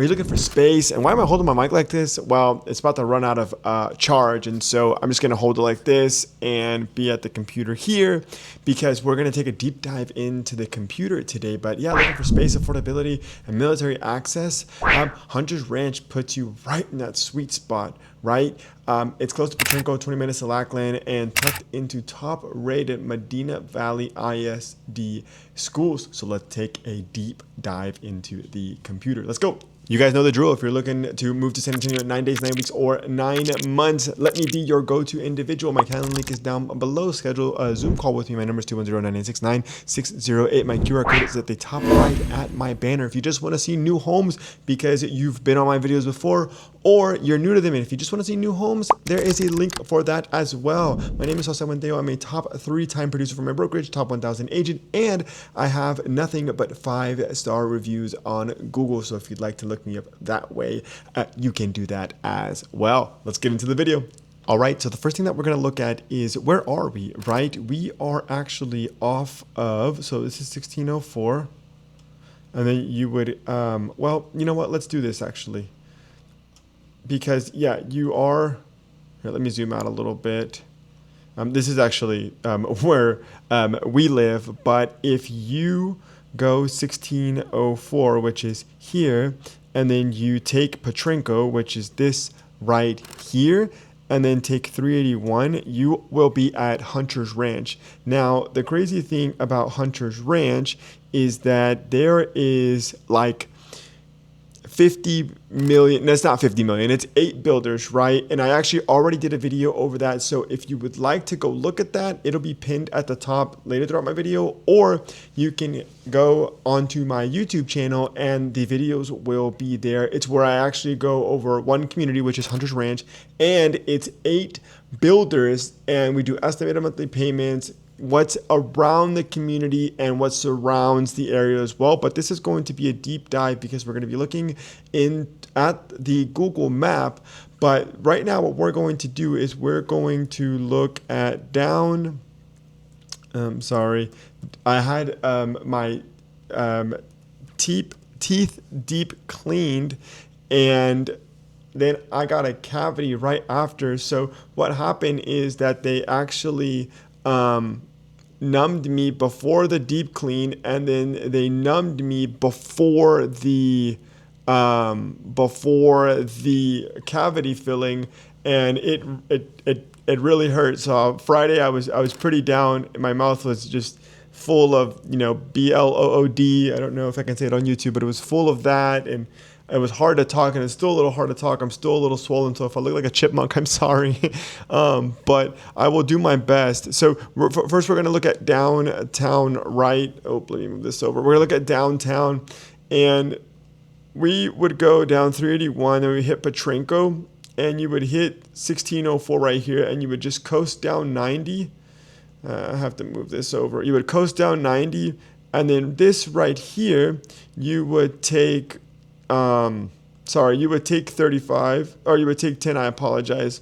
Are you looking for space? And why am I holding my mic like this? Well, it's about to run out of charge. And so I'm just going to hold it like this and be at the computer here because we're going to take a deep dive into the computer today. But yeah, looking for space, affordability, and military access. Hunter's Ranch puts you right in that sweet spot, right? It's close to Potranco, 20 minutes to Lackland, and tucked into top-rated Medina Valley ISD schools. So let's take a deep dive into the computer. Let's go. You guys know the drill. If you're looking to move to San Antonio in 9 days, 9 weeks, or 9 months, let me be your go-to individual. My calendar link is down below. Schedule a Zoom call with me. My number is 210-969-608. My QR code is at the top right at my banner. If you just want to see new homes because you've been on my videos before, or you're new to them, and if you just want to see new homes, there is a link for that as well. My name is Buentello. I'm a top 3-time producer for my brokerage, top 1,000 agent, and I have nothing but 5-star reviews on Google. So if you'd like to look me up that way, you can do that as well. Let's get into the video. All right, so the first thing that we're going to look at is where are we, right? We are actually off of, so this is 1604, and then you would, well, you know what? Let's do this actually. Because, yeah, you are, here, let me zoom out a little bit. This is actually where we live, but if you go 1604, which is here, and then you take Potranco, which is this right here, and then take 381, you will be at Hunter's Ranch. Now, the crazy thing about Hunter's Ranch is that there is like 50 million, that's not 50 million, it's 8 builders, right? And I actually already did a video over that. So if you would like to go look at that, it'll be pinned at the top later throughout my video, or you can go onto my YouTube channel and the videos will be there. It's where I actually go over one community, which is Hunter's Ranch, and it's 8 builders, and we do estimated monthly payments, what's around the community and what surrounds the area as well. But this is going to be a deep dive because we're going to be looking in at the Google map. But right now what we're going to do is we're going to look at down, sorry, I had my teeth deep cleaned, and then I got a cavity right after. So what happened is that they actually numbed me before the deep clean, and then they numbed me before the cavity filling, and it really hurt. So Friday I was pretty down. My mouth was just full of, you know, BLOOD. I don't know if I can say it on YouTube, but it was full of that, and it was hard to talk, and it's still a little hard to talk. I'm still a little swollen, so if I look like a chipmunk, I'm sorry. But I will do my best. So first we're going to look at downtown, right? Oh, let me move this over. We're going to look at downtown, and we would go down 381, and we hit Potranco, and you would hit 1604 right here, and you would just coast down 90. I have to move this over. You would coast down 90, and then this right here, you would take... you would take 35, or you would take 10, I apologize.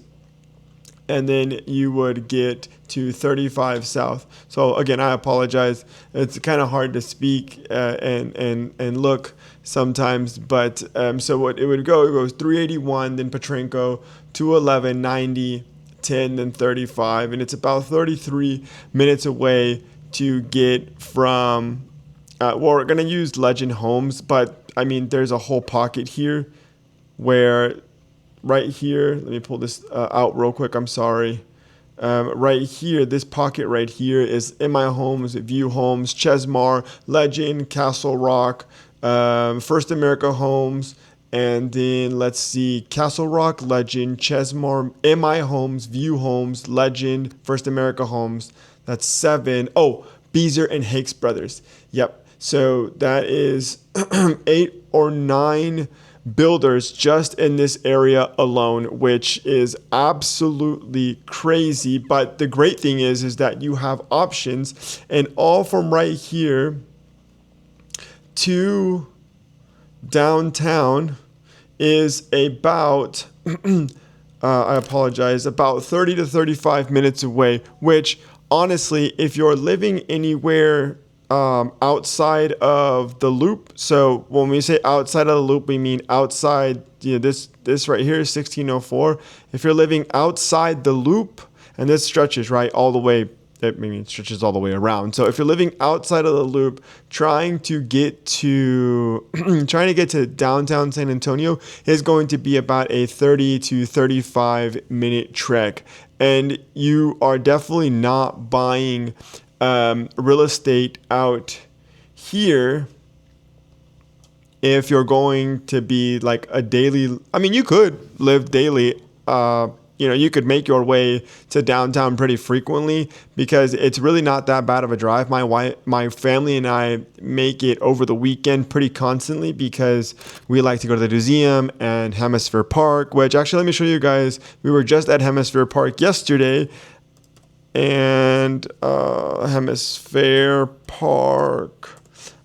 And then you would get to 35 south. So again, I apologize. It's kind of hard to speak and look sometimes, but so what it would go, it goes 381, then Potranco, 211, 90, 10, then 35, and it's about 33 minutes away to get from, well, we're going to use Legend Homes, but I mean, there's a whole pocket here where right here, let me pull this out real quick. I'm sorry. Right here, this pocket right here is In My Homes, View Homes, Chesmar, Legend, Castle Rock, First America Homes, and then let's see, Castle Rock, Legend, Chesmar, In My Homes, View Homes, Legend, First America Homes. That's 7. Oh, Beezer and Hakes Brothers. Yep. So that is 8 or 9 builders just in this area alone, which is absolutely crazy. But the great thing is that you have options, and all from right here to downtown is about, I apologize, about 30 to 35 minutes away, which honestly, if you're living anywhere outside of the loop. So when we say outside of the loop, we mean outside, this right here is 1604. If you're living outside the loop, and this stretches right all the way, it stretches all the way around. So if you're living outside of the loop, trying to get to downtown San Antonio is going to be about a 30 to 35 minute trek. And you are definitely not buying real estate out here if you're going to be like a daily. I mean, you could live daily. You could make your way to downtown pretty frequently because it's really not that bad of a drive. My family and I make it over the weekend pretty constantly because we like to go to the museum and Hemisphere Park, which actually, let me show you guys. We were just at Hemisphere Park yesterday. And Hemisphere Park.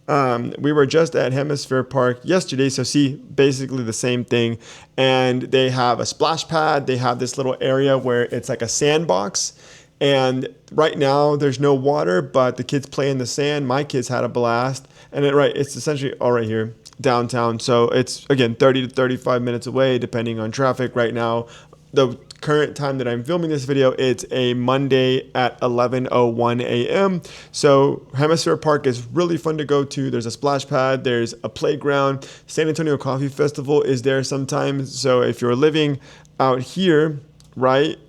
We were just at Hemisphere Park yesterday, so see, basically the same thing. And they have a splash pad. They have this little area where it's like a sandbox. And right now there's no water, but the kids play in the sand. My kids had a blast. And it's essentially all right here, downtown. So it's, again, 30 to 35 minutes away, depending on traffic. Right now, the current time that I'm filming this video, it's a Monday at 11:01 a.m. So Hemisphere Park is really fun to go to. There's a splash pad, there's a playground. San Antonio Coffee Festival is there sometimes. So if you're living out here, right,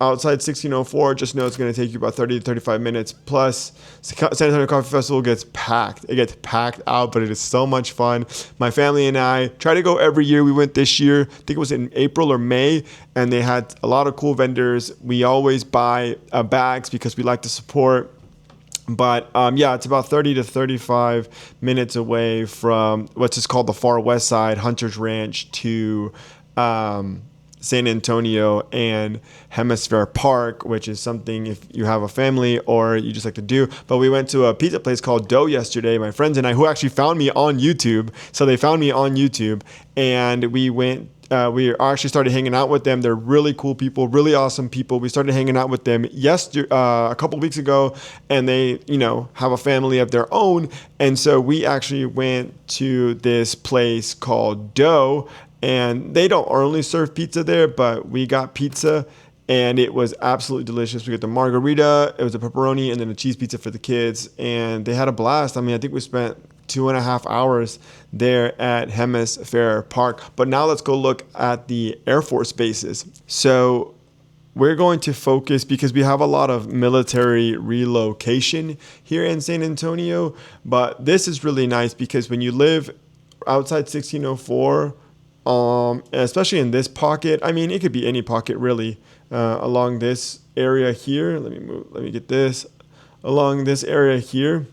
outside 1604, just know it's going to take you about 30 to 35 minutes. Plus, San Antonio Coffee Festival gets packed. It gets packed out, but it is so much fun. My family and I try to go every year. We went this year, I think it was in April or May, and they had a lot of cool vendors. We always buy bags because we like to support. But it's about 30 to 35 minutes away from what's just called the Far West Side, Hunter's Ranch, to San Antonio and Hemisphere Park, which is something if you have a family or you just like to do. But we went to a pizza place called Dough yesterday, my friends and I, who actually found me on YouTube. So they found me on YouTube, and we went. We actually started hanging out with them. They're really cool people, really awesome people. We started hanging out with them a couple weeks ago, and they, have a family of their own. And so we actually went to this place called Dough. And they don't only serve pizza there, but we got pizza, and it was absolutely delicious. We got the margarita, it was a pepperoni, and then a cheese pizza for the kids, and they had a blast. I mean, I think we spent 2.5 hours there at Hemisphere Park. But now let's go look at the Air Force bases. So we're going to focus because we have a lot of military relocation here in San Antonio, but this is really nice because when you live outside 1604, especially in this pocket, I mean, it could be any pocket really, along this area here. Let me get this along this area here.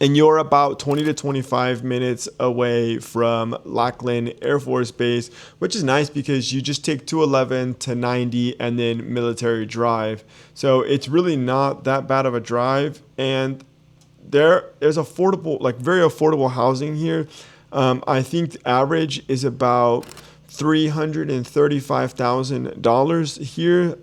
And you're about 20 to 25 minutes away from Lackland Air Force Base, which is nice because you just take 211 to 90 and then Military Drive. So it's really not that bad of a drive. And there's affordable, like very affordable housing here. I think the average is about $335,000 here.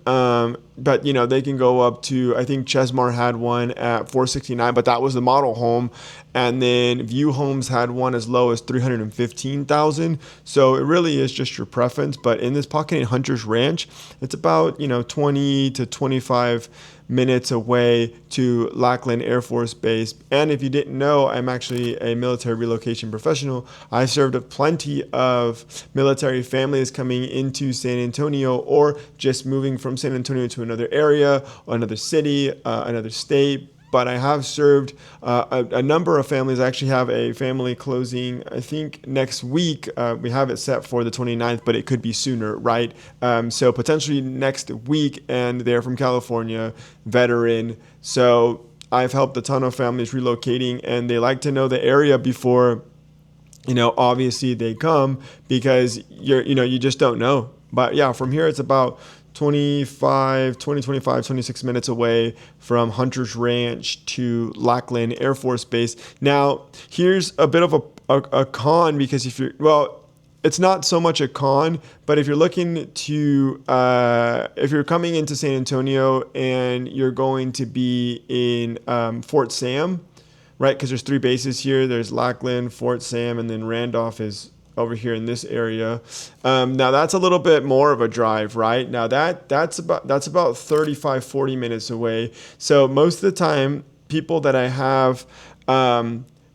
But they can go up to, I think Chesmar had one at $469,000, but that was the model home. And then View Homes had one as low as $315,000. So it really is just your preference. But in this pocket in Hunter's Ranch, it's about 20 to 25 minutes away to Lackland Air Force Base. And if you didn't know, I'm actually a military relocation professional. I served plenty of military families coming into San Antonio or just moving from San Antonio to another area, or another city, another state. But I have served a number of families. I actually have a family closing, I think, next week. We have it set for the 29th, but it could be sooner, right? So potentially next week, and they're from California, veteran. So I've helped a ton of families relocating, and they like to know the area before, obviously they come, because you just don't know. But yeah, from here it's about 25, 26 minutes away from Hunter's Ranch to Lackland Air Force Base. Now, here's a bit of a con, because it's not so much a con, but if you're looking to, if you're coming into San Antonio and you're going to be in Fort Sam, right? Because there's 3 bases here. There's Lackland, Fort Sam, and then Randolph is over here in this area. Now that's a little bit more of a drive, right? Now that's about 35, 40 minutes away. So most of the time, people that I have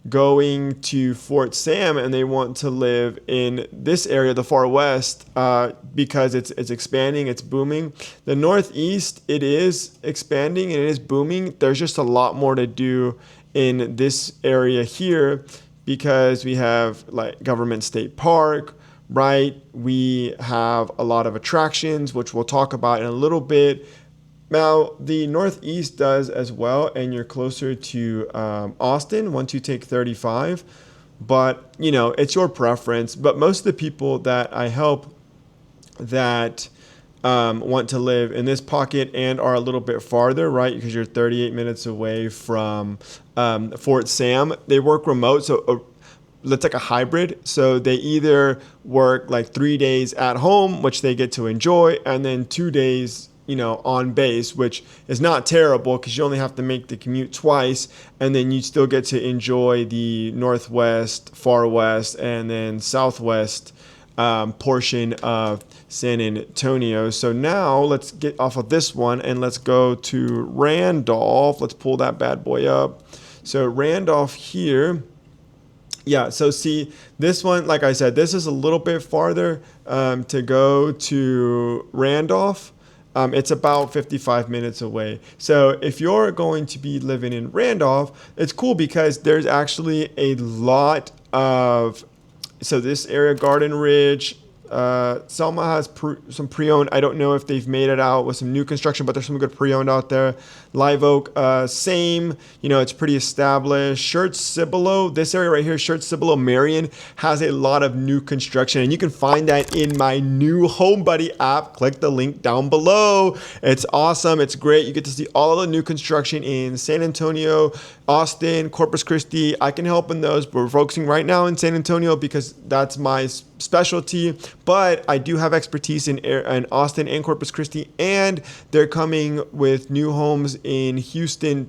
going to Fort Sam and they want to live in this area, the far west, because it's expanding, it's booming. The northeast, it is expanding and it is booming. There's just a lot more to do in this area here because we have like Government State Park, right? We have a lot of attractions, which we'll talk about in a little bit. Now, the Northeast does as well, and you're closer to Austin once you take 35. But, you know, it's your preference. But most of the people that I help that want to live in this pocket and are a little bit farther, right, because you're 38 minutes away from Fort Sam, they work remote. So let's like a hybrid. So they either work like 3 days at home, which they get to enjoy, and then 2 days on base, which is not terrible because you only have to make the commute twice, and then you still get to enjoy the northwest, far west, and then southwest portion of San Antonio. So now let's get off of this one and let's go to Randolph. Let's pull that bad boy up. So Randolph here. Yeah, so see, this one, like I said, this is a little bit farther to go to Randolph. It's about 55 minutes away. So if you're going to be living in Randolph, it's cool because there's actually a lot of, so this area, Garden Ridge, Selma has some pre-owned. I don't know if they've made it out with some new construction, but there's some good pre-owned out there. Live Oak, same, it's pretty established. Church Cibolo, this area right here, Church Cibolo, Marion, has a lot of new construction, and you can find that in my new Home Buddy app. Click the link down below. It's awesome. It's great. You get to see all of the new construction in San Antonio, Austin, Corpus Christi. I can help in those. We're focusing right now in San Antonio because that's my specialty, but I do have expertise in Austin and Corpus Christi, and they're coming with new homes in Houston,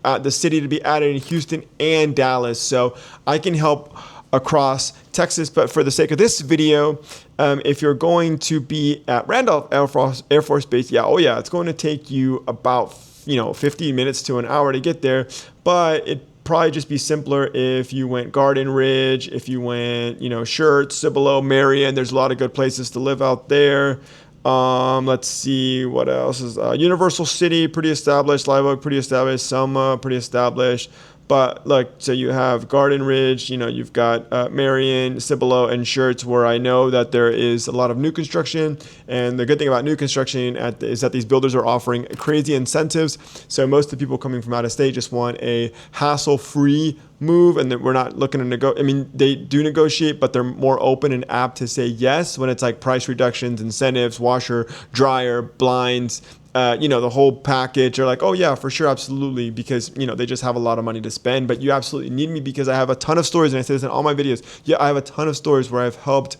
the city to be added in Houston and Dallas. So I can help across Texas, but for the sake of this video, if you're going to be at Randolph Air Force Base, it's going to take you about 15 minutes to an hour to get there, but it probably just be simpler if you went Garden Ridge, if you went, Church, Cibolo, Marion. There's a lot of good places to live out there. Let's see what else is Universal City, pretty established. Live Oak, pretty established. Selma, pretty established. But look, so you have Garden Ridge, you've got Marion, Cibolo, and Church, where I know that there is a lot of new construction. And the good thing about new construction is that these builders are offering crazy incentives. So most of the people coming from out of state just want a hassle-free move, and that we're not looking to negotiate. I mean, they do negotiate, but they're more open and apt to say yes when it's like price reductions, incentives, washer, dryer, blinds, the whole package. Are like, oh yeah, for sure, absolutely, because they just have a lot of money to spend. But you absolutely need me because I have a ton of stories, and I say this in all my videos. Yeah, I have a ton of stories where I've helped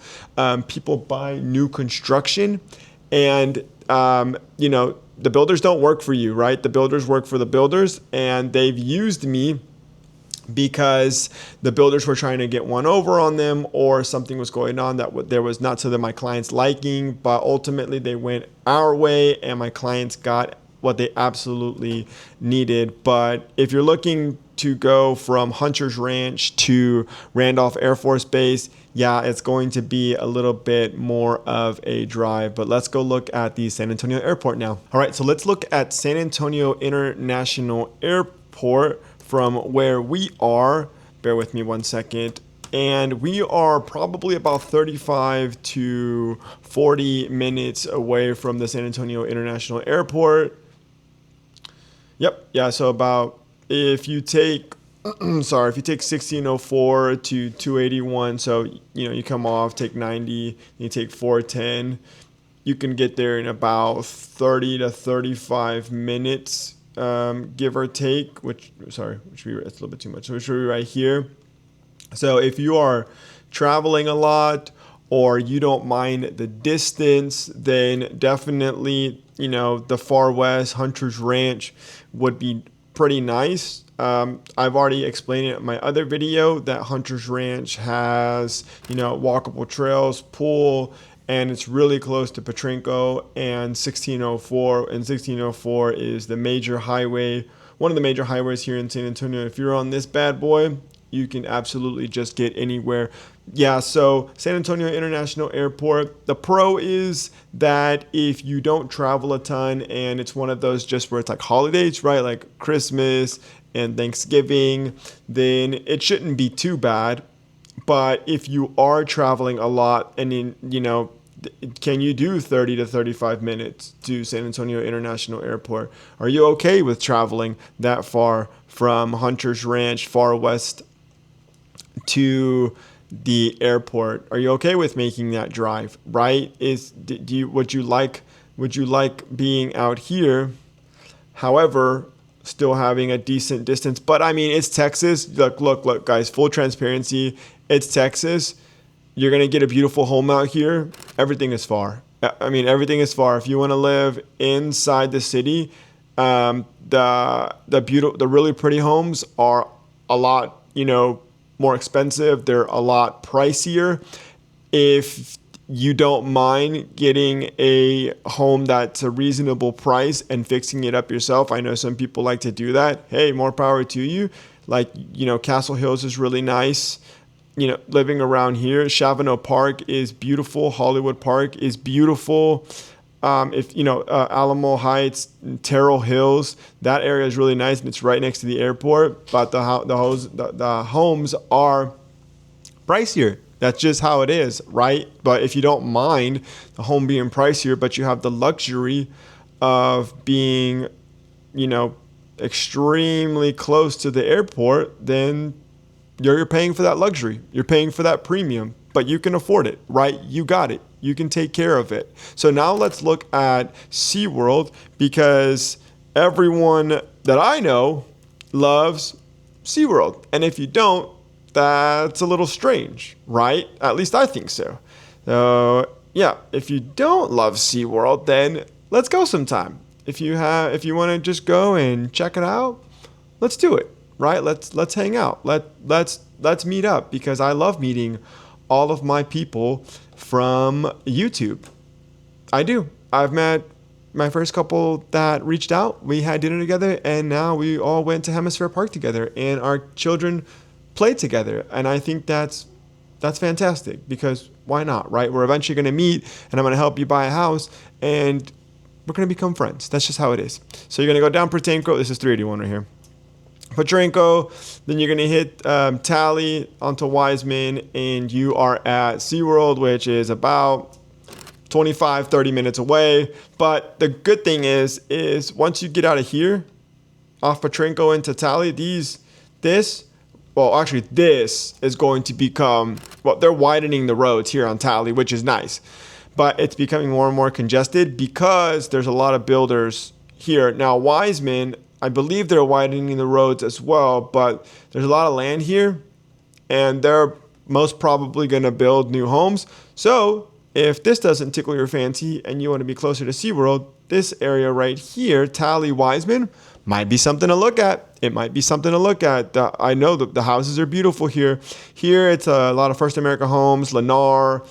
people buy new construction, and the builders don't work for you, right? The builders work for the builders, and they've used me because the builders were trying to get one over on them, or something was going on that there was not to my client's liking, but ultimately they went our way and my clients got what they absolutely needed. But if you're looking to go from Hunter's Ranch to Randolph Air Force Base, it's going to be a little bit more of a drive. But let's go look at the San Antonio Airport now. All right, so let's look at San Antonio International Airport from where we are. Bear with me one second. And we are probably about 35 to 40 minutes away from the San Antonio International Airport. Yep. Yeah. So about, if you take 1604 to 281, so, you come off, take 90, you take 410, you can get there in about 30 to 35 minutes. Give or take, it's a little bit too much. So which will be right here. So if you are traveling a lot, or you don't mind the distance, then definitely, the Far West Hunter's Ranch would be pretty nice. I've already explained it in my other video that Hunter's Ranch has, walkable trails, pool, and it's really close to Potranco and 1604. And 1604 is the major highway, one of the major highways here in San Antonio. If you're on this bad boy, you can absolutely just get anywhere. Yeah, so San Antonio International Airport, the pro is that if you don't travel a ton and it's one of those just where it's like holidays, right? Like Christmas and Thanksgiving, then it shouldn't be too bad. But if you are traveling a lot and can you do 30 to 35 minutes to San Antonio International Airport? Are you okay with traveling that far from Hunter's Ranch, Far West, to the airport? Are you okay with making that drive? Right? Would you like being out here, however, still having a decent distance? But I mean, it's Texas. Look, guys, full transparency. It's Texas. You're gonna get a beautiful home out here. Everything is far. I mean, everything is far. If you want to live inside the city, the really pretty homes are a lot, more expensive. They're a lot pricier. If you don't mind getting a home that's a reasonable price and fixing it up yourself, I know some people like to do that. Hey, more power to you. Like, Castle Hills is really nice. Living around here, Chavano Park is beautiful. Hollywood Park is beautiful. Alamo Heights, Terrell Hills, that area is really nice and it's right next to the airport. But the homes are pricier. That's just how it is, right? But if you don't mind the home being pricier, but you have the luxury of being, extremely close to the airport, then you're paying for that luxury. You're paying for that premium, but you can afford it, right? You got it. You can take care of it. So now let's look at SeaWorld, because everyone that I know loves SeaWorld. And if you don't, that's a little strange, right? At least I think so. So yeah, if you don't love SeaWorld, then let's go sometime. If you want to just go and check it out, let's do it. Right? Let's hang out. Let's meet up, because I love meeting all of my people from YouTube. I do. I've met my first couple that reached out. We had dinner together, and now we all went to Hemisphere Park together, and our children played together. And I think that's fantastic, because why not, right? We're eventually going to meet, and I'm going to help you buy a house, and we're going to become friends. That's just how it is. So you're going to go down Potranco. This is 381 right here. Potranco, then you're going to hit Tally onto Wiseman, and you are at SeaWorld, which is about 25-30 minutes away. But the good thing is once you get out of here, off Potranco into Tally, this is going to become, they're widening the roads here on Tally, which is nice. But it's becoming more and more congested because there's a lot of builders here. Now, Wiseman, I believe they're widening the roads as well, but there's a lot of land here, and they're most probably going to build new homes. So if this doesn't tickle your fancy and you want to be closer to SeaWorld, this area right here, Tally Wiseman, might be something to look at. It might be something to look at. I know that the houses are beautiful here. Here, it's a lot of First America homes, Lennar,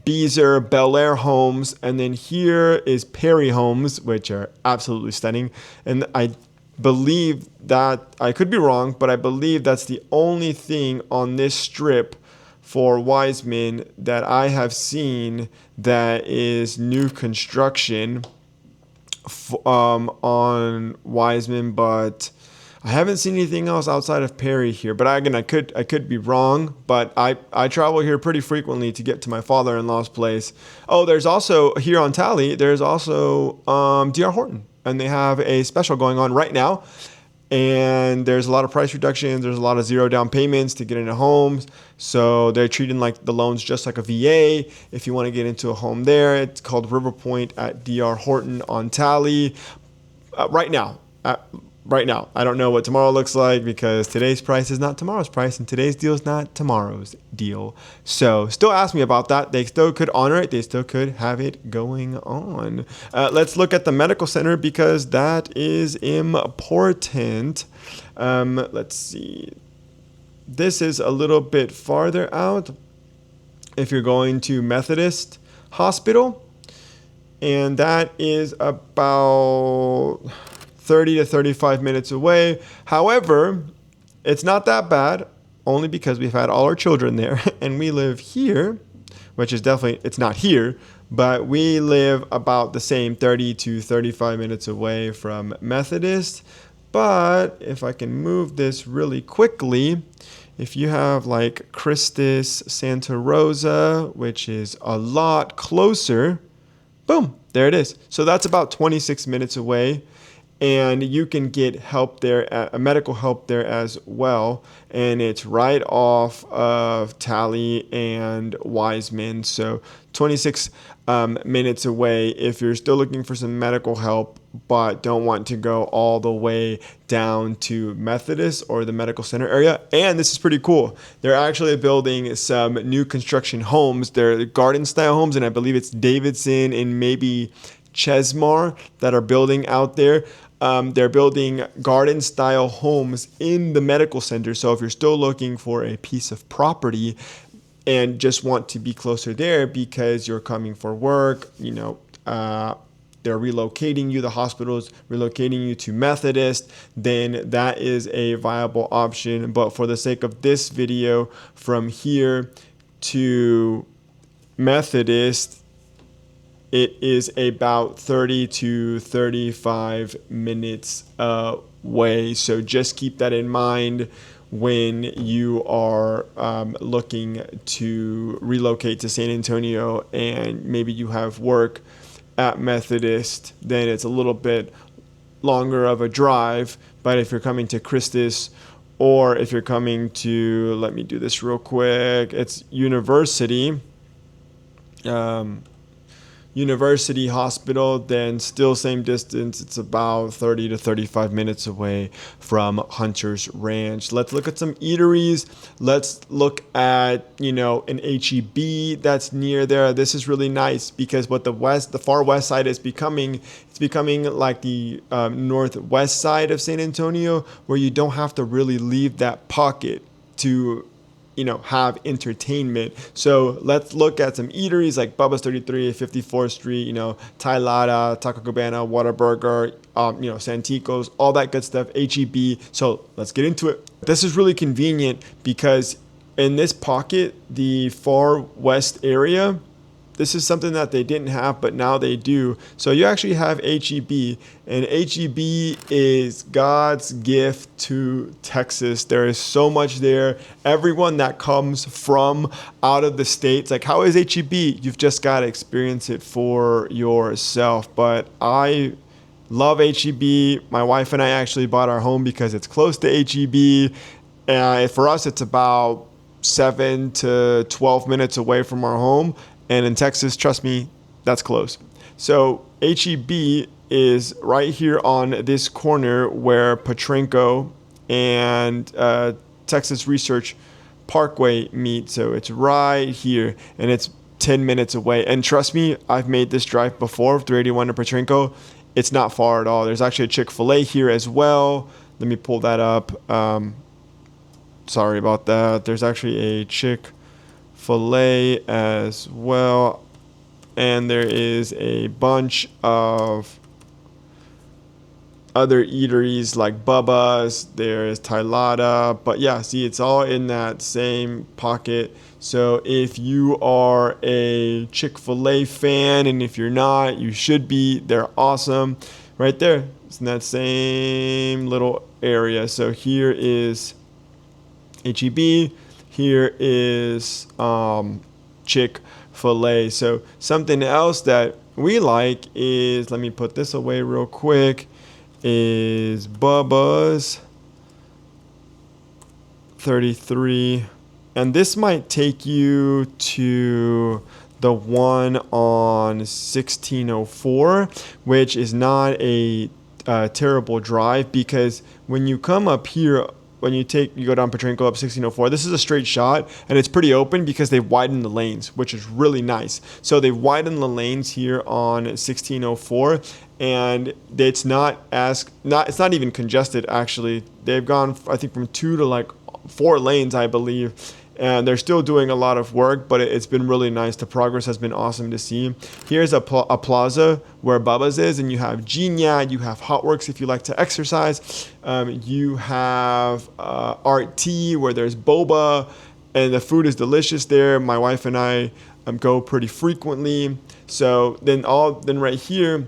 Beezer, Bel Air homes. And then here is Perry homes, which are absolutely stunning. And I believe that, I could be wrong, but I believe that's the only thing on this strip for Wiseman that I have seen that is new construction on Wiseman, but I haven't seen anything else outside of Perry here. But I could be wrong, but I travel here pretty frequently to get to my father-in-law's place. Oh, there's also here on Tally, there's also D.R. Horton, and they have a special going on right now. And there's a lot of price reductions. There's a lot of zero down payments to get into homes. So they're treating like the loans just like a VA. If you want to get into a home there, it's called River Point at D.R. Horton on Tally. Right now, right now. I don't know what tomorrow looks like because today's price is not tomorrow's price and today's deal is not tomorrow's deal. So still ask me about that. They still could honor it. They still could have it going on. Let's look at the medical center because that is important. Let's see. This is a little bit farther out if you're going to Methodist Hospital, and that is about 30 to 35 minutes away. However, it's not that bad, only because we've had all our children there and we live here, which is definitely, it's not here, but we live about the same 30 to 35 minutes away from Methodist. But if I can move this really quickly, if you have like Christus Santa Rosa, which is a lot closer, boom, there it is. So that's about 26 minutes away. And you can get help there, medical help there as well. And it's right off of Tally and Wiseman. So 26 minutes away if you're still looking for some medical help, but don't want to go all the way down to Methodist or the medical center area. And this is pretty cool. They're actually building some new construction homes. They're garden style homes. And I believe it's Davidson and maybe Chesmar that are building out there. They're building garden style homes in the medical center. So if you're still looking for a piece of property and just want to be closer there because you're coming for work, they're relocating you, the hospital's relocating you to Methodist, then that is a viable option. But for the sake of this video, from here to Methodist, it is about 30 to 35 minutes away. So just keep that in mind when you are looking to relocate to San Antonio and maybe you have work at Methodist, then it's a little bit longer of a drive. But if you're coming to Christus, or if you're coming to, let me do this real quick, it's University Hospital, then still same distance. It's about 30 to 35 minutes away from Hunter's Ranch. Let's look at some eateries. Let's look at, an HEB that's near there. This is really nice because what the far west side is becoming, it's becoming like the northwest side of San Antonio, where you don't have to really leave that pocket to have entertainment. So let's look at some eateries like Bubba's 33, 54th Street, Thai Lada, Taco Cabana, Whataburger, Santikos, all that good stuff, HEB. So let's get into it. This is really convenient because in this pocket, the far west area, this is something that they didn't have, but now they do. So you actually have HEB, and HEB is God's gift to Texas. There is so much there. Everyone that comes from out of the States, like, how is HEB? You've just got to experience it for yourself. But I love HEB. My wife and I actually bought our home because it's close to HEB. And for us, it's about 7 to 12 minutes away from our home. And in Texas, trust me, that's close. So HEB is right here on this corner where Potranco and Texas Research Parkway meet. So it's right here, and it's 10 minutes away. And trust me, I've made this drive before, 381 to Potranco. It's not far at all. There's actually a Chick-fil-A here as well. Let me pull that up. Sorry about that. There's actually a Chick-fil-A as well, and there is a bunch of other eateries like Bubba's. There's Thai Lada, but yeah, see, it's all in that same pocket. So if you are a Chick-fil-A fan, and if you're not, you should be. They're awesome. Right there, it's in that same little area. So here is HEB. Here is Chick-fil-A. So something else that we like is, let me put this away real quick, is Bubba's 33. And this might take you to the one on 1604, which is not a terrible drive, because when you come up here, when you go down Potranco up 1604, this is a straight shot and it's pretty open because they've widened the lanes, which is really nice. So they've widened the lanes here on 1604, and it's it's not even congested actually. They've gone, I think, from 2 to like 4 lanes, I believe. And they're still doing a lot of work, but it's been really nice. The progress has been awesome to see. Here's a plaza where Bubba's is, and you have Genia, you have Hotworx if you like to exercise. You have Art Tea where there's boba, and the food is delicious there. My wife and I go pretty frequently. So then right here,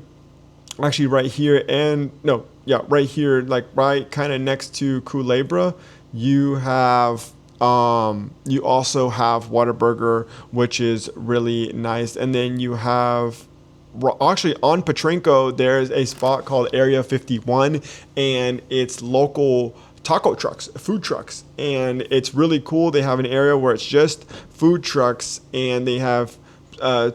actually right here, and no, yeah, right here, like right kind of next to Culebra, you have. You also have Whataburger, which is really nice. And then you have, actually on Potranco, there's a spot called Area 51, and it's local taco trucks, food trucks. And it's really cool. They have an area where it's just food trucks, and they have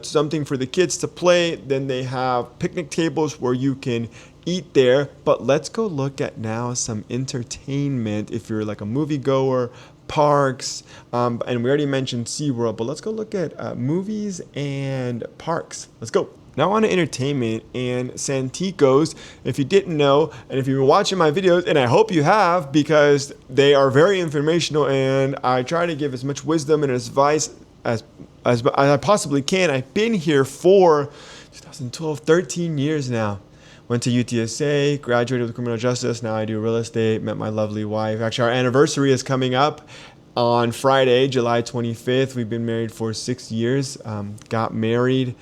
something for the kids to play. Then they have picnic tables where you can eat there. But let's go look at now some entertainment if you're like a moviegoer, parks, and we already mentioned SeaWorld, but let's go look at movies and parks. Let's go. Now on to entertainment and Santikos. If you didn't know, and if you've been watching my videos, and I hope you have, because they are very informational, and I try to give as much wisdom and advice as I possibly can. I've been here for 2012, 13 years now. Went to UTSA, graduated with criminal justice. Now I do real estate, met my lovely wife. Actually, our anniversary is coming up on Friday, July 25th. We've been married for 6 years, got married,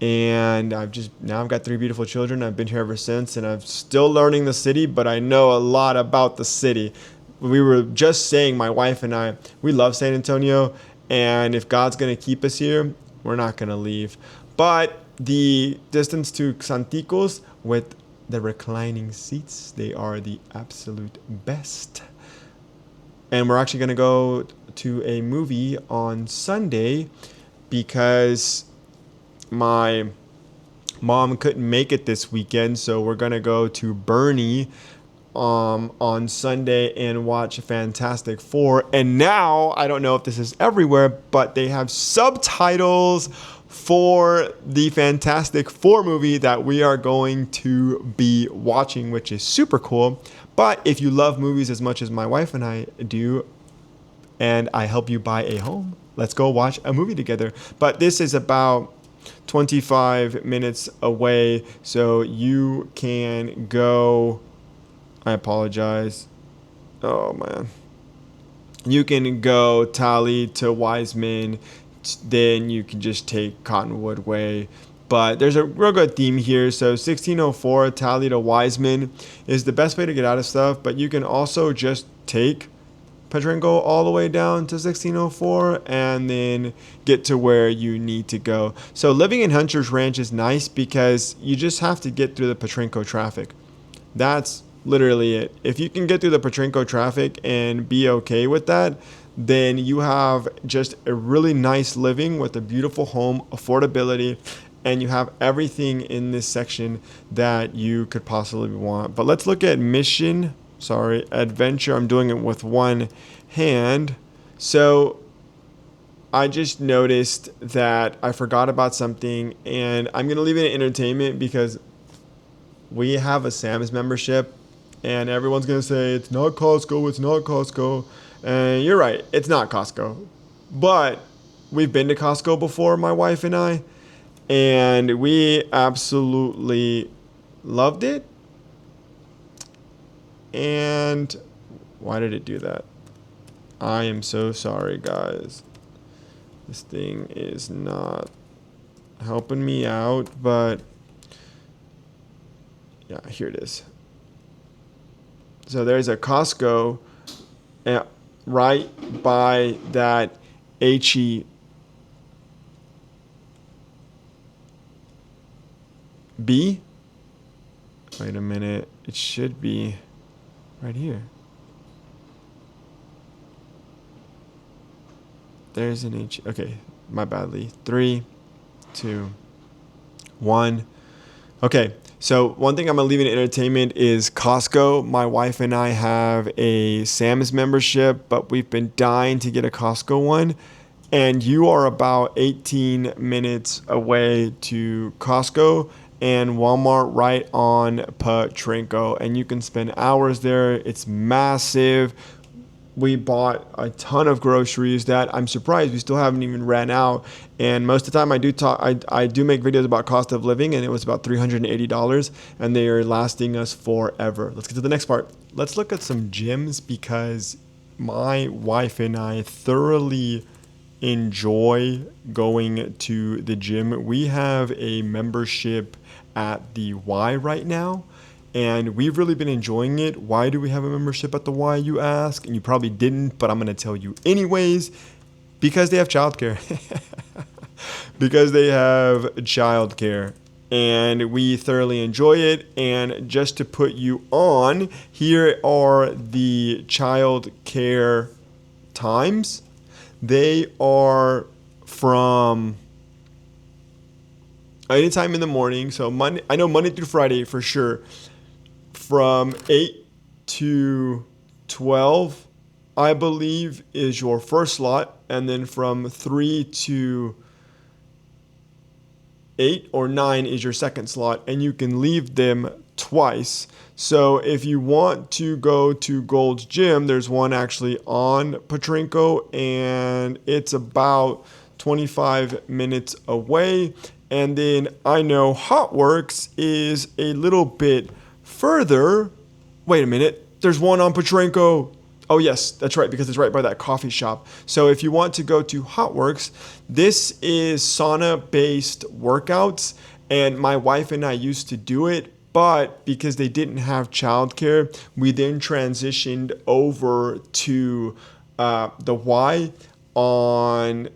and I've got 3 beautiful children. I've been here ever since, and I'm still learning the city, but I know a lot about the city. We were just saying, my wife and I, we love San Antonio, and if God's going to keep us here, we're not going to leave. But the distance to Santikos with the reclining seats, they are the absolute best. And we're actually going to go to a movie on Sunday because my mom couldn't make it this weekend. So we're going to go to Bernie on Sunday and watch Fantastic Four. And now, I don't know if this is everywhere, but they have subtitles for the Fantastic Four movie that we are going to be watching, which is super cool. But if you love movies as much as my wife and I do, and I help you buy a home, let's go watch a movie together. But this is about 25 minutes away, so you can go. I apologize. Oh man. You can go Tally to Wiseman, then you can just take Cottonwood Way. But there's a real good theme here. So 1604 Tally to Wiseman is the best way to get out of stuff, but you can also just take Potranco all the way down to 1604 and then get to where you need to go. So living in Hunter's Ranch is nice because you just have to get through the Potranco traffic. That's literally it. If you can get through the Potranco traffic and be okay with that, then you have just a really nice living with a beautiful home, affordability, and you have everything in this section that you could possibly want. But let's look at adventure. I'm doing it with one hand. So I just noticed that I forgot about something, and I'm going to leave it in entertainment because we have a Sam's membership, and everyone's going to say, it's not Costco, it's not Costco. And you're right, it's not Costco. But we've been to Costco before, my wife and I, and we absolutely loved it. And why did it do that? I am so sorry, guys. This thing is not helping me out, but yeah, here it is. So there's a Costco right by that HEB. Wait a minute. It should be right here. There's an H. Okay, my bad, Lee. 3, 2, 1. Okay, So one thing I'm gonna leave in entertainment is Costco. My wife and I have a Sam's membership, but we've been dying to get a Costco one. And you are about 18 minutes away to Costco and Walmart right on Potranco. And you can spend hours there. It's massive. We bought a ton of groceries that I'm surprised we still haven't even ran out. And most of the time I do make videos about cost of living, and it was about $380, and they are lasting us forever. Let's get to the next part. Let's look at some gyms because my wife and I thoroughly enjoy going to the gym. We have a membership at the Y right now, and we've really been enjoying it. Why do we have a membership at the Y, you ask? And you probably didn't, but I'm going to tell you anyways. Because they have childcare. Because they have childcare. And we thoroughly enjoy it. And just to put you on, here are the childcare times. They are from anytime in the morning. So Monday, I know Monday through Friday for sure. From 8 to 12, I believe, is your first slot. And then from 3 to 8 or 9 is your second slot. And you can leave them twice. So if you want to go to Gold's Gym, there's one actually on Potranco, and it's about 25 minutes away. And then I know Hotworx is a little bit further. Wait a minute. There's one on Potranco. Oh, yes, that's right, because it's right by that coffee shop. So if you want to go to Hotworx, this is sauna-based workouts, and my wife and I used to do it, but because they didn't have childcare, we then transitioned over to the Y on,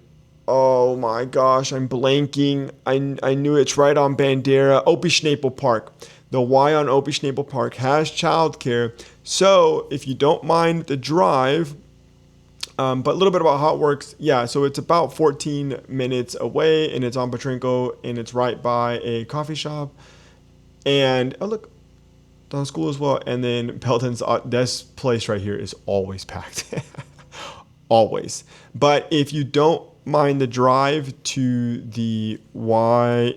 oh my gosh, I'm blanking. I knew it's right on Bandera, Opie Schnapel Park. The Y on Opie Schnapel Park has childcare. So if you don't mind the drive, but a little bit about Hotworx. Yeah, so it's about 14 minutes away, and it's on Potranco, and it's right by a coffee shop. And oh look, the school as well. And then Pelton's, this place right here is always packed. Always. But if you don't mind the drive to the YMCA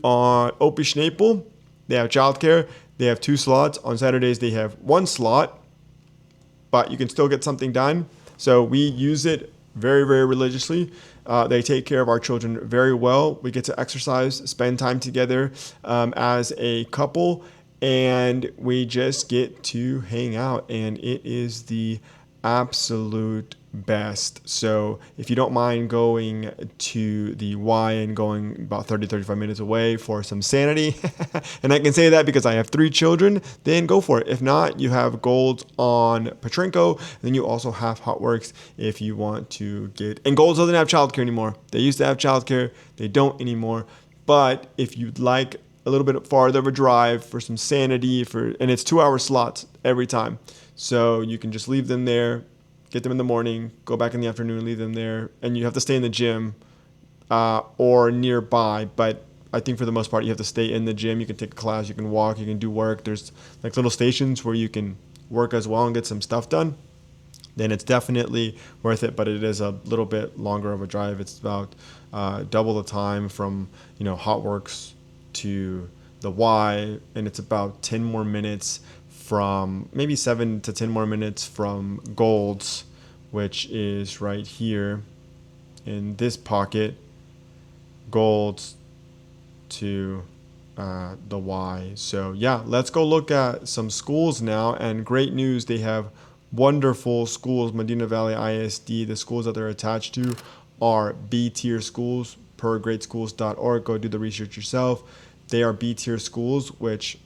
on Opie Schnapel, they have childcare. They have 2 slots. On Saturdays, they have 1 slot, but you can still get something done. So we use it very, very religiously. They take care of our children very well. We get to exercise, spend time together as a couple, and we just get to hang out, and it is the absolute best. So if you don't mind going to the Y and going about 30-35 minutes away for some sanity, and I can say that because I have 3 children, then go for it. If not, you have Gold's on Potranco, then you also have Hotworx if you want to get, and Gold's doesn't have childcare anymore. They used to have childcare, they don't anymore. But if you'd like a little bit farther of a drive for some sanity, and it's 2-hour slots every time. So you can just leave them there, get them in the morning, go back in the afternoon, leave them there, and you have to stay in the gym or nearby. But I think for the most part, you have to stay in the gym. You can take a class, you can walk, you can do work. There's like little stations where you can work as well and get some stuff done. Then it's definitely worth it, but it is a little bit longer of a drive. It's about double the time from Hotworx to the Y, and it's about 10 more minutes from, maybe 7 to 10 more minutes from Gold's, which is right here in this pocket. Gold's to the Y. So yeah, let's go look at some schools now. And great news, they have wonderful schools. Medina Valley ISD, the schools that they're attached to are B-tier schools per greatschools.org. Go do the research yourself. They are B-tier schools, which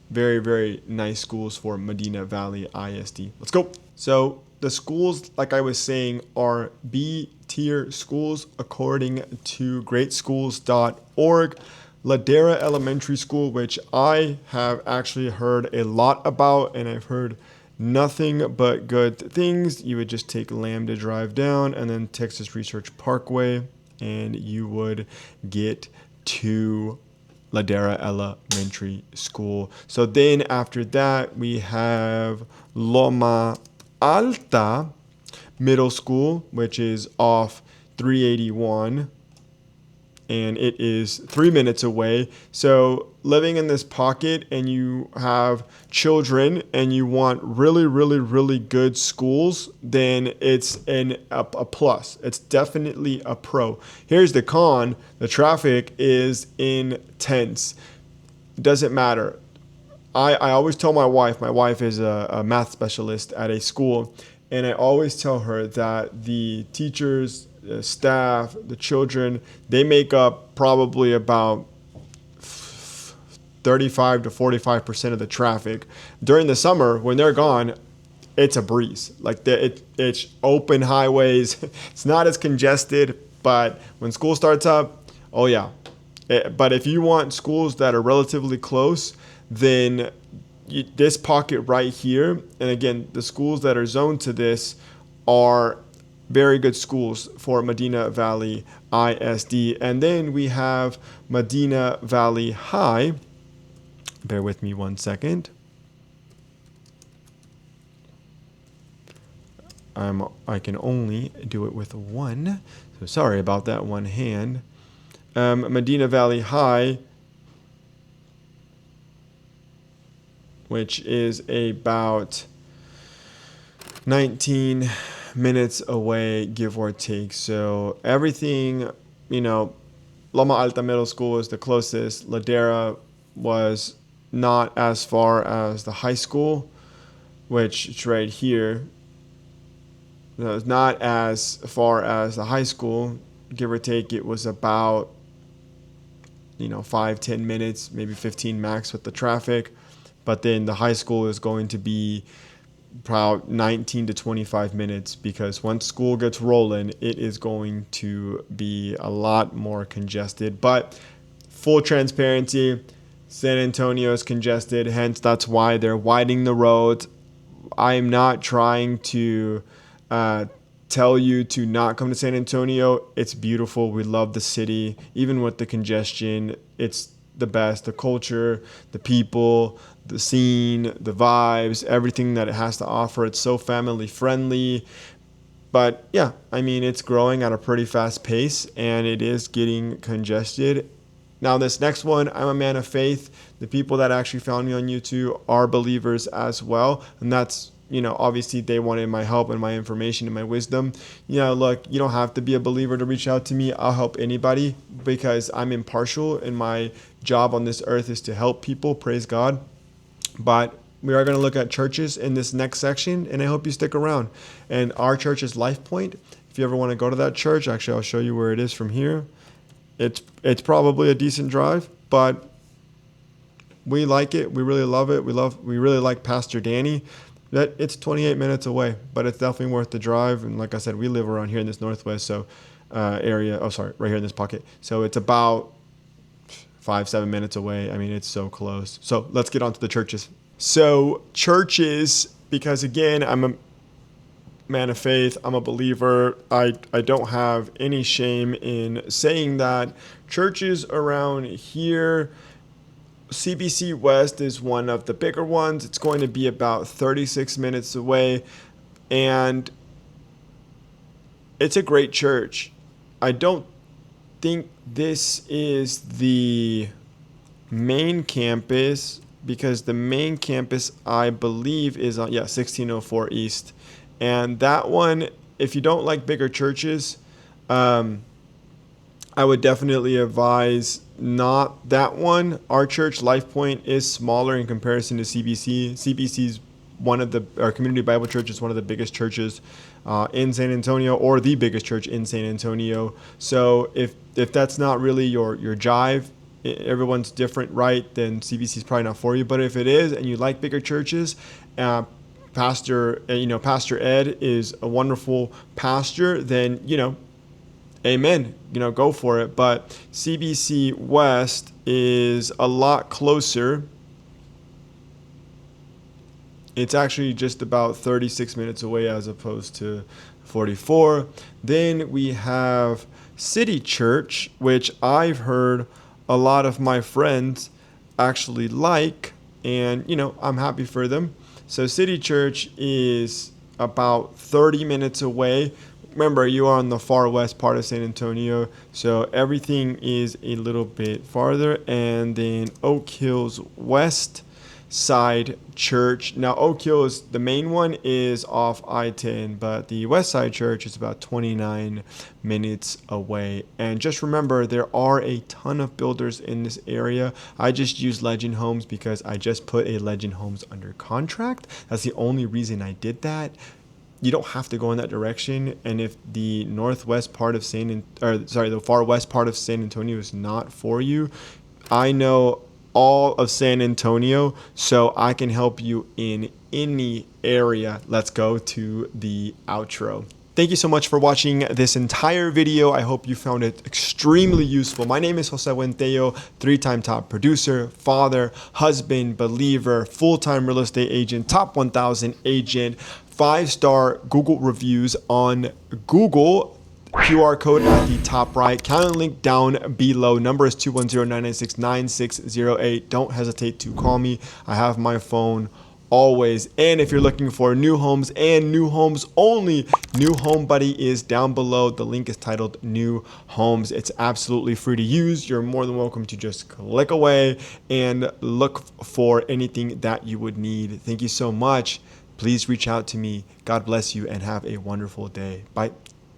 very, very nice schools for Medina Valley ISD. Let's go. So the schools, like I was saying, are B-tier schools according to greatschools.org. Ladera Elementary School, which I have actually heard a lot about, and I've heard nothing but good things. You would just take Lambda Drive down and then Texas Research Parkway, and you would get to Ladera Elementary School. So then after that, we have Loma Alta Middle School, which is off 381, and it is 3 minutes away. So living in this pocket and you have children and you want really, really, really good schools, then it's a plus. It's definitely a pro. Here's the con. The traffic is intense. It doesn't matter. I always tell my wife is a math specialist at a school, and I always tell her that the teachers, the staff, the children, they make up probably about 35 to 45% of the traffic. During the summer, when they're gone, it's a breeze. Like it's open highways. It's not as congested, but when school starts up, oh yeah. But if you want schools that are relatively close, then this pocket right here, and again, the schools that are zoned to this are very good schools for Medina Valley ISD. And then we have Medina Valley High. Bear with me 1 second. I can only do it with one, so sorry about that one hand. Medina Valley High, which is about 19 minutes away, give or take. So everything, Loma Alta Middle School is the closest. Ladera was not as far as the high school, which is right here. No, it's not as far as the high school, give or take. It was about 5-10 minutes, maybe 15 max with the traffic. But then the high school is going to be about 19 to 25 minutes, because once school gets rolling, it is going to be a lot more congested. But full transparency, San Antonio is congested, hence that's why they're widening the roads. I am not trying to tell you to not come to San Antonio. It's beautiful. We love the city. Even with the congestion, it's the best. The culture, the people, the scene, the vibes, everything that it has to offer. It's so family friendly. But yeah, it's growing at a pretty fast pace, and it is getting congested. Now, this next one, I'm a man of faith. The people that actually found me on YouTube are believers as well. And that's, obviously they wanted my help and my information and my wisdom. Look, you don't have to be a believer to reach out to me. I'll help anybody because I'm impartial, and my job on this earth is to help people. Praise God. But we are going to look at churches in this next section, and I hope you stick around. And our church is Life Point. If you ever want to go to that church, actually, I'll show you where it is from here. It's probably a decent drive, but we like it. We really love it. We really like Pastor Danny. That it's 28 minutes away, but it's definitely worth the drive. And like I said, we live around here in this northwest area. Oh, sorry, right here in this pocket. So it's about 5-7 minutes away. It's so close. So let's get on to the churches. So churches, because again, I'm a man of faith. I'm a believer. I don't have any shame in saying that. Churches around here, CBC West is one of the bigger ones. It's going to be about 36 minutes away, and it's a great church. I don't think this is the main campus, because the main campus, I believe, is on 1604 East. And that one, if you don't like bigger churches, I would definitely advise not that one. Our church, Life Point, is smaller in comparison to CBC. CBC's our Community Bible Church is one of the biggest churches in San Antonio, or the biggest church in San Antonio. So if that's not really your jive, everyone's different, right? Then CBC is probably not for you. But if it is, and you like bigger churches, Pastor Ed is a wonderful pastor, then, amen, go for it. But CBC West is a lot closer. It's actually just about 36 minutes away as opposed to 44. Then we have City Church, which I've heard a lot of my friends actually like, and I'm happy for them. So City Church is about 30 minutes away. Remember, you are on the far west part of San Antonio, so everything is a little bit farther. And then Oak Hills West Side Church. Now, Oak Hills, the main one, is off I-10, but the West Side Church is about 29 minutes away. And just remember, there are a ton of builders in this area. I just use Legend Homes because I just put a Legend Homes under contract. That's the only reason I did that. You don't have to go in that direction. And if the northwest part of the far west part of San Antonio is not for you, I know all of San Antonio, so I can help you in any area. Let's go to the outro. Thank you so much for watching this entire video. I hope you found it extremely useful. My name is Jose Buentello, 3-time top producer, father, husband, believer, full-time real estate agent, top 1,000 agent, 5-star Google reviews on Google. QR code at the top right, calendar link down below. Number is 210-996-9608. Don't hesitate to call me. I have my phone always. And if you're looking for new homes and new homes only, New Home Buddy is down below. The link is titled New Homes. It's absolutely free to use. You're more than welcome to just click away and look for anything that you would need. Thank you so much. Please reach out to me. God bless you and have a wonderful day. Bye.